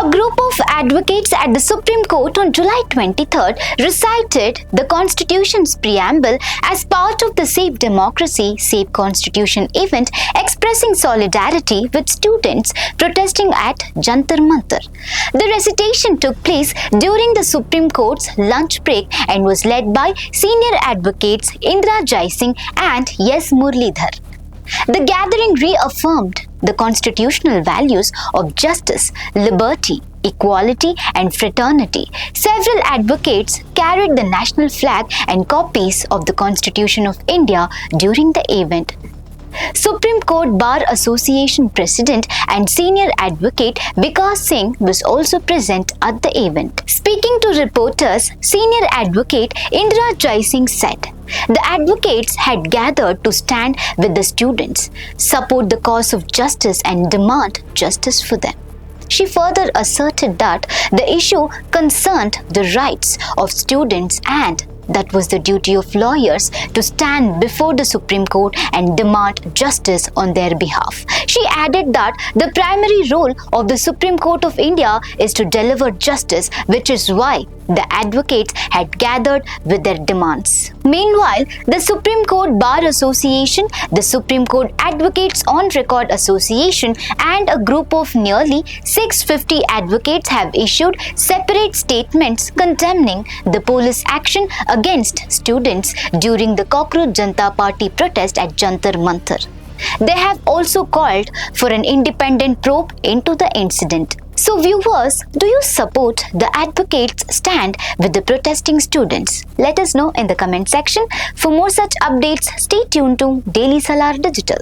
A group of advocates at the Supreme Court on July 23rd recited the Constitution's Preamble as part of the Safe Democracy, Safe Constitution event, expressing solidarity with students protesting at Jantar Mantar. The recitation took place during the Supreme Court's lunch break and was led by senior advocates Indira Jaising and S. Muralidhar. The gathering reaffirmed the constitutional values of justice, liberty, equality, and fraternity. Several advocates carried the national flag and copies of the Constitution of India during the event. Supreme Court Bar Association President and Senior Advocate Vikas Singh was also present at the event. Speaking to reporters, Senior Advocate Indira Jaising said, "The advocates had gathered to stand with the students, support the cause of justice and demand justice for them." She further asserted that the issue concerned the rights of students and that was the duty of lawyers to stand before the Supreme Court and demand justice on their behalf. She added that the primary role of the Supreme Court of India is to deliver justice, which is why the advocates had gathered with their demands. Meanwhile, the Supreme Court Bar Association, the Supreme Court Advocates on Record Association, and a group of nearly 650 advocates have issued separate statements condemning the police action against students during the Cockroach Janata Party protest at Jantar Mantar. They have also called for an independent probe into the incident. So viewers, do you support the advocates' stand with the protesting students? Let us know in the comment section. For more such updates, stay tuned to Daily Salar Digital.